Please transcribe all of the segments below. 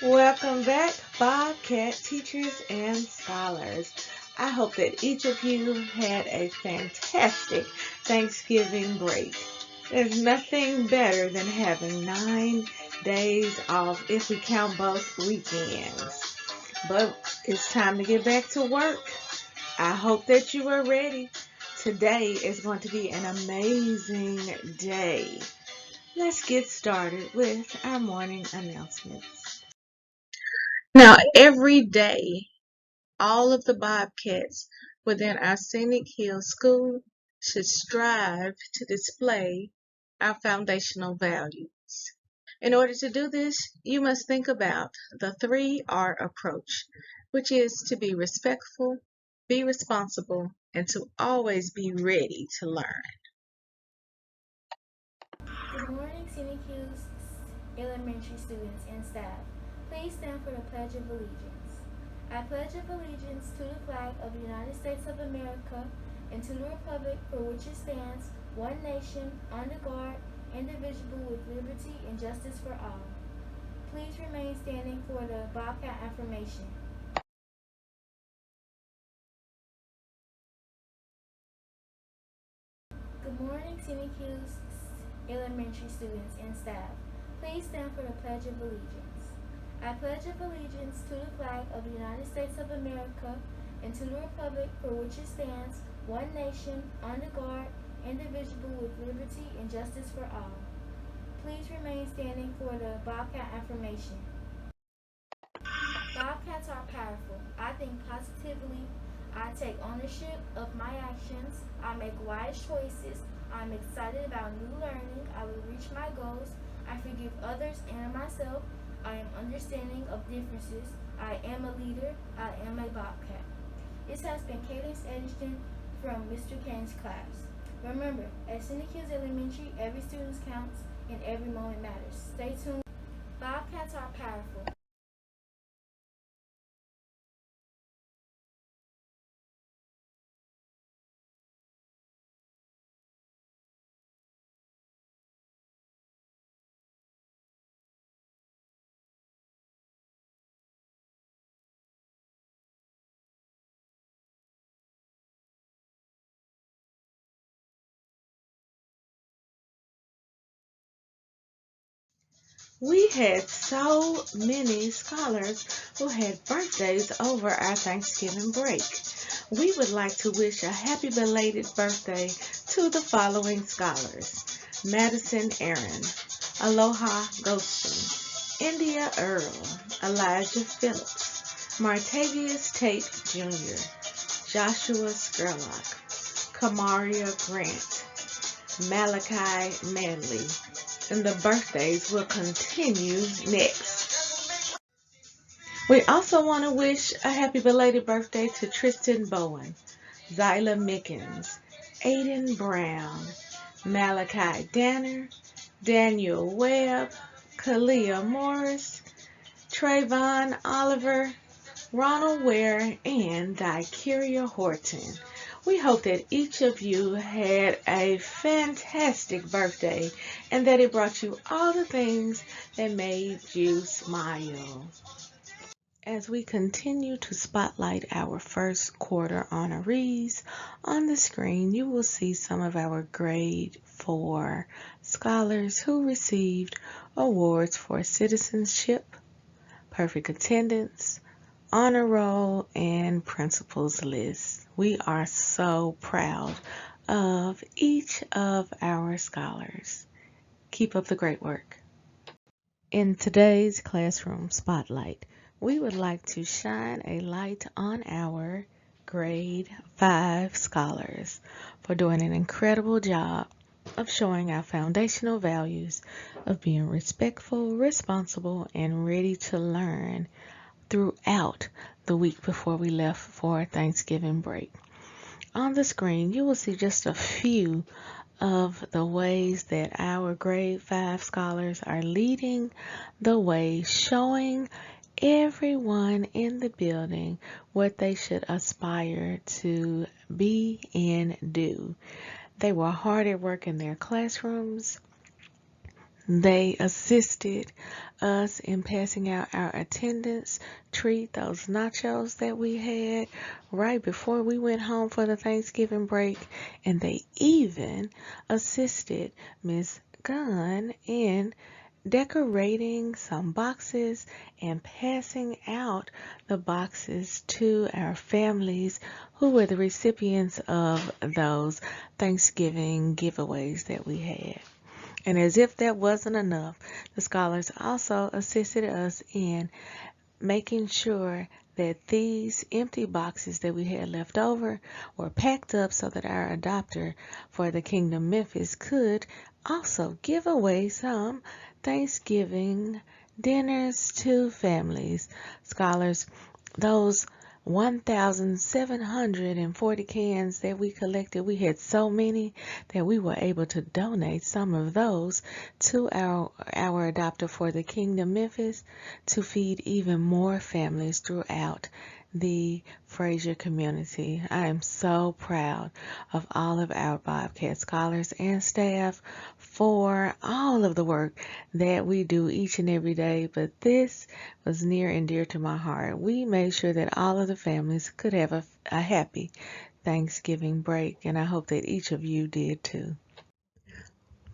Welcome back, Bobcat teachers and scholars. I hope that each of you had a fantastic Thanksgiving break. There's nothing better than having 9 days off if we count both weekends. But it's time to get back to work. I hope that you are ready. Today is going to be an amazing day. Let's get started with our morning announcements. Now, every day, all of the Bobcats within our Scenic Hills School should strive to display our foundational values. In order to do this, you must think about the 3R approach, which is to be respectful, be responsible, and to always be ready to learn. Good morning, Scenic Hills Elementary students and staff. Please stand for the Pledge of Allegiance. I pledge of allegiance to the flag of the United States of America and to the republic for which it stands, one nation, under God, indivisible, with liberty and justice for all. Please remain standing for the Bobcat affirmation. Good morning, Scenic Hills Elementary students and staff. Please stand for the Pledge of Allegiance. I pledge of allegiance to the flag of the United States of America and to the republic for which it stands, one nation, under God, indivisible, with liberty and justice for all. Please remain standing for the Bobcat affirmation. Bobcats are powerful. I think positively. I take ownership of my actions. I make wise choices. I'm excited about new learning. I will reach my goals. I forgive others and myself. I am understanding of differences. I am a leader. I am a Bobcat. This has been Cadence Edgerton from Mr. Kane's class. Remember, at Scenic Hills Elementary, every student counts and every moment matters. Stay tuned. Bobcats are powerful. We had so many scholars who had birthdays over our Thanksgiving break. We would like to wish a happy belated birthday to the following scholars: Madison Aaron, Aloha Ghostin, India Earl, Elijah Phillips, Martavius Tate Jr., Joshua Skerlock, Kamaria Grant, Malachi Manley, and the birthdays will continue next. We also want to wish a happy belated birthday to Tristan Bowen, Zyla Mickens, Aiden Brown, Malachi Danner, Daniel Webb, Kalia Morris, Trayvon Oliver, Ronald Ware, and Daikiria Horton. We hope that each of you had a fantastic birthday and that it brought you all the things that made you smile. As we continue to spotlight our first quarter honorees, on the screen you will see some of our grade 4 scholars who received awards for citizenship, perfect attendance, honor roll, and principals list. We are so proud of each of our scholars. Keep up the great work. In today's classroom spotlight, we would like to shine a light on our grade 5 scholars for doing an incredible job of showing our foundational values of being respectful, responsible, and ready to learn throughout the week before we left for Thanksgiving break. On the screen, you will see just a few of the ways that our grade 5 scholars are leading the way, showing everyone in the building what they should aspire to be and do. They were hard at work in their classrooms. They assisted us in passing out our attendance treat, those nachos that we had right before we went home for the Thanksgiving break. And they even assisted Miss Gunn in decorating some boxes and passing out the boxes to our families who were the recipients of those Thanksgiving giveaways that we had. And as if that wasn't enough, the scholars also assisted us in making sure that these empty boxes that we had left over were packed up so that our adopter for the Kingdom Memphis could also give away some Thanksgiving dinners to families. Scholars, those 1,740 cans that we collected, we had so many that we were able to donate some of those to our adopter for the Kingdom Memphis to feed even more families throughout the Fraser community. I am so proud of all of our Bobcat scholars and staff for all of the work that we do each and every day, but this was near and dear to my heart. We made sure that all of the families could have a happy Thanksgiving break, and I hope that each of you did too.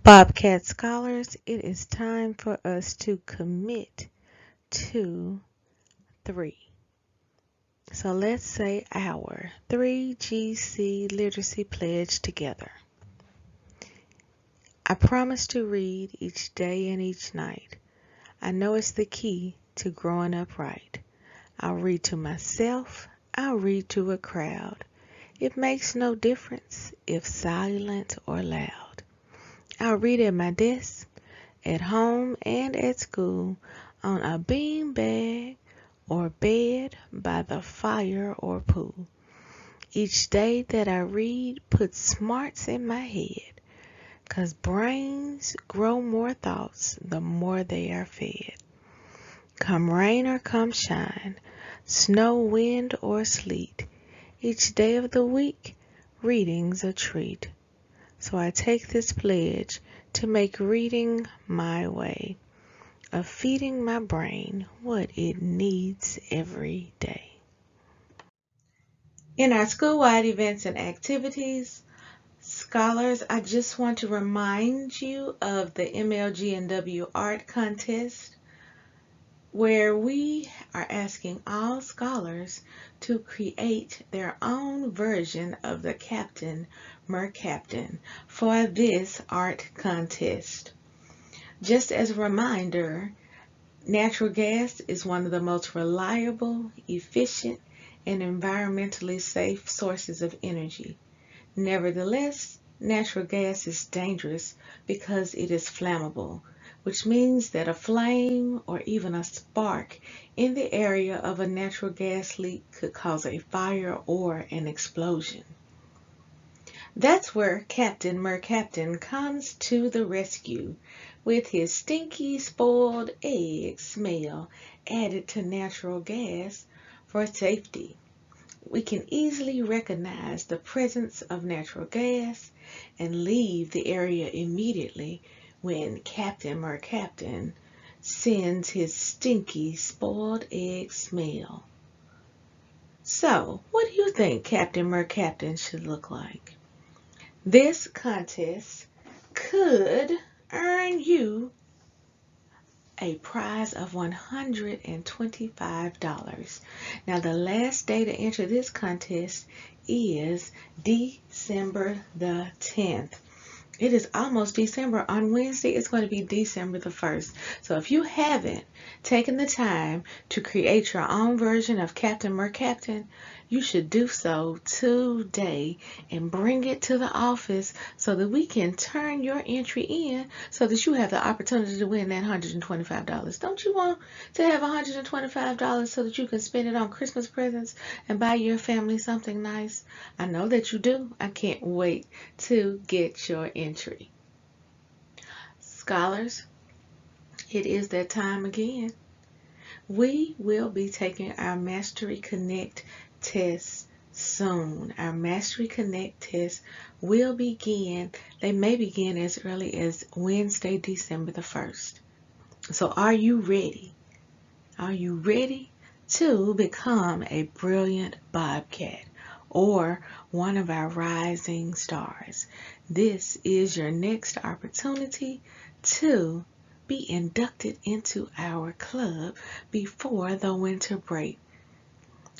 Bobcat scholars, it is time for us to commit to 3. So let's say our 3GC Literacy Pledge together. I promise to read each day and each night. I know it's the key to growing up right. I'll read to myself, I'll read to a crowd. It makes no difference if silent or loud. I'll read at my desk, at home and at school, on a beanbag or bed by the fire or pool. Each day that I read puts smarts in my head, 'cause brains grow more thoughts the more they are fed. Come rain or come shine, snow, wind, or sleet, each day of the week, reading's a treat. So I take this pledge to make reading my way of feeding my brain what it needs every day. In our school-wide events and activities, scholars, I just want to remind you of the MLG&W Art Contest, where we are asking all scholars to create their own version of the Captain Mercaptain for this art contest. Just as a reminder, natural gas is one of the most reliable, efficient, and environmentally safe sources of energy. Nevertheless, natural gas is dangerous because it is flammable, which means that a flame or even a spark in the area of a natural gas leak could cause a fire or an explosion. That's where Captain Mercaptain comes to the rescue with his stinky spoiled egg smell added to natural gas for safety. We can easily recognize the presence of natural gas and leave the area immediately when Captain Mercaptain sends his stinky spoiled egg smell. So, what do you think Captain Mercaptain should look like? This contest could earn you a prize of $125. Now, the last day to enter this contest is December the 10th. It is almost December. On Wednesday, it's going to be December the 1st. So if you haven't taken the time to create your own version of Captain Mercaptain, you should do so today and bring it to the office so that we can turn your entry in so that you have the opportunity to win that $125. Don't you want to have $125 so that you can spend it on Christmas presents and buy your family something nice? I know that you do. I can't wait to get your entry. Scholars, it is that time again. We will be taking our Mastery Connect test soon. Our Mastery Connect test will begin. They may begin as early as Wednesday, December the 1st. So are you ready? Are you ready to become a brilliant Bobcat or one of our rising stars? This is your next opportunity to be inducted into our club before the winter break.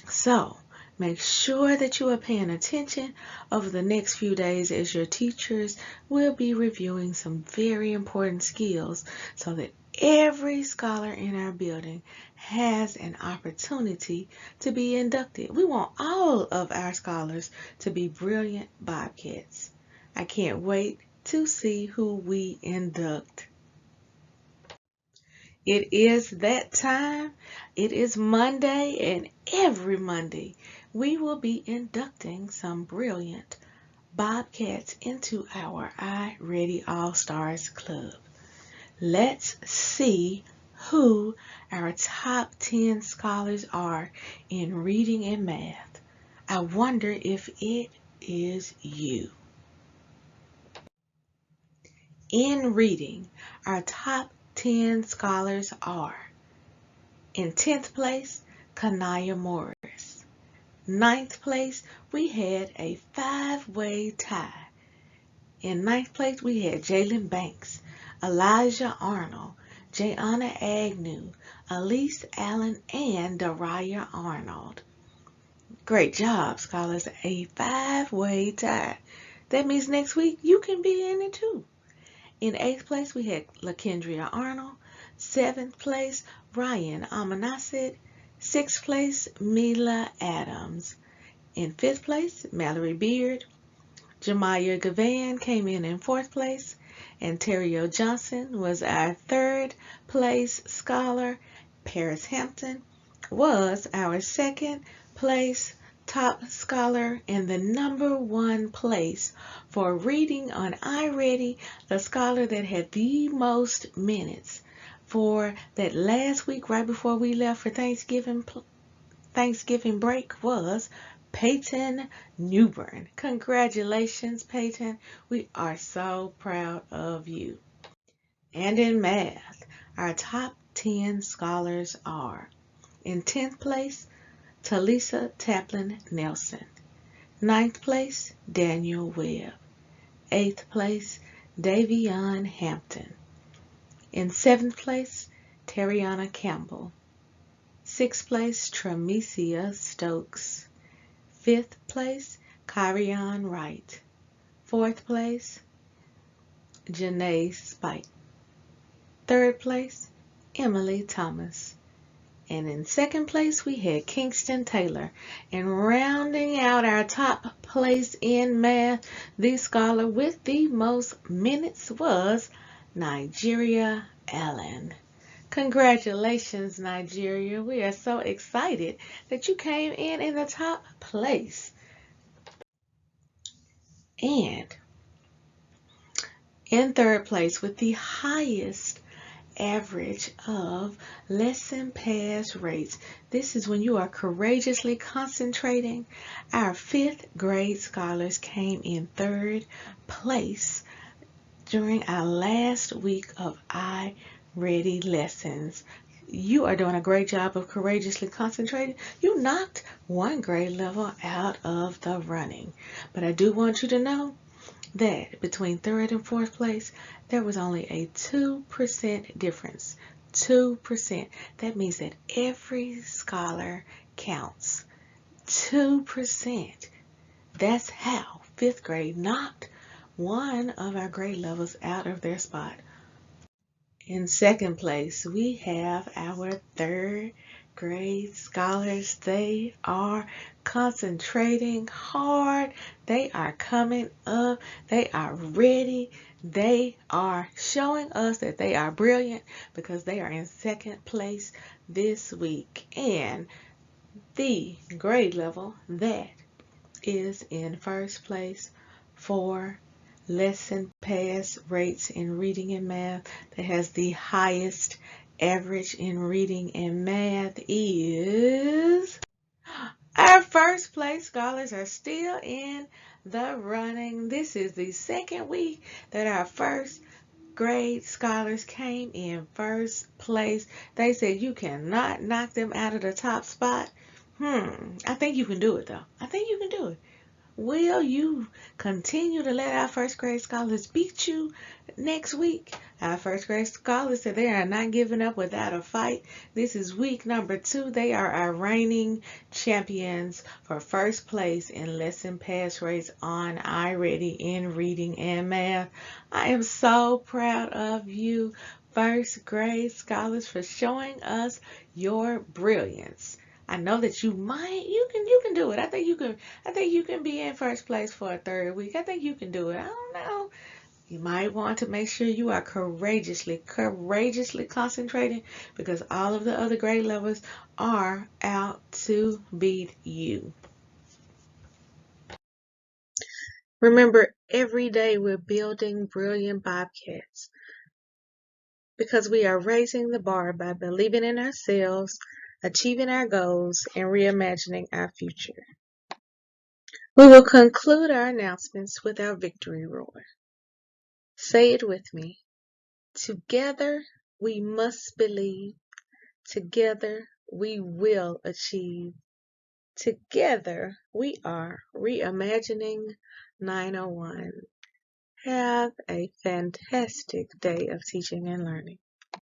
So, make sure that you are paying attention over the next few days as your teachers will be reviewing some very important skills so that every scholar in our building has an opportunity to be inducted. We want all of our scholars to be brilliant Bobcats. I can't wait to see who we induct. It is that time. It is Monday, and every Monday we will be inducting some brilliant Bobcats into our iReady All-Stars Club. Let's see who our top 10 scholars are in reading and math. I wonder if it is you. In reading, our top 10 scholars are: in 10th place, Kanaya Morris. 9th place, we had a 5-way tie. In 9th place, we had Jalen Banks, Elijah Arnold, Jayana Agnew, Elise Allen, and Dariah Arnold. Great job, scholars. A 5-way tie. That means next week you can be in it too. In 8th place, we had LaKendria Arnold. 7th place, Ryan Amanasid. 6th place, Mila Adams. In 5th place, Mallory Beard. Jemiah Gavan came in 4th place. And Terrio Johnson was our 3rd place scholar. Paris Hampton was our 2nd place top scholar and the number 1 place for reading on iReady, the scholar that had the most minutes for that last week right before we left for Thanksgiving break was Peyton Newbern. Congratulations, Peyton. We are so proud of you. And in math, our top 10 scholars are: in 10th place, Talisa Taplin Nelson. 9th place, Daniel Webb. 8th place, Davion Hampton. In 7th place, Terriana Campbell. 6th place, Tremesia Stokes. 5th place, Kyrion Wright. 4th place, Janae Spike. 3rd place, Emily Thomas. And in 2nd place, we had Kingston Taylor. And rounding out our top place in math, the scholar with the most minutes was Nigeria Allen. Congratulations, Nigeria. We are so excited that you came in the top place. And in 3rd place with the highest average of lesson pass rates. This is when you are courageously concentrating. Our 5th grade scholars came in 3rd place during our last week of iReady lessons. You are doing a great job of courageously concentrating. You knocked 1 grade level out of the running. But I do want you to know that between 3rd and 4th place, there was only a 2% difference. 2%. That means that every scholar counts. 2%. That's how 5th grade knocked one of our grade levels out of their spot. In 2nd place, we have our 3rd grade scholars. They are concentrating hard. They are coming up. They are ready. They are showing us that they are brilliant because they are in 2nd place this week. And the grade level that is in 1st place for lesson pass rates in reading and math, that has the highest average in reading and math, is our first place scholars are still in the running. This is the second week that our first grade scholars came in first place. They said you cannot knock them out of the top spot. I think you can do it though. I think you can do it. Will you continue to let our first grade scholars beat you next week? Our first grade scholars said they are not giving up without a fight. This is week number 2. They are our reigning champions for first place in lesson pass rates on iReady in reading and math. I am so proud of you, first grade scholars, for showing us your brilliance. I know that you can do it. I think you can be in first place for a third week. I think you can do it. I don't know. You might want to make sure you are courageously concentrating, because all of the other grade levels are out to beat you. Remember, every day we're building brilliant Bobcats, because we are raising the bar by believing in ourselves, achieving our goals, and reimagining our future. We will conclude our announcements with our victory roar. Say it with me. Together we must believe. Together we will achieve. Together we are reimagining 901. Have a fantastic day of teaching and learning.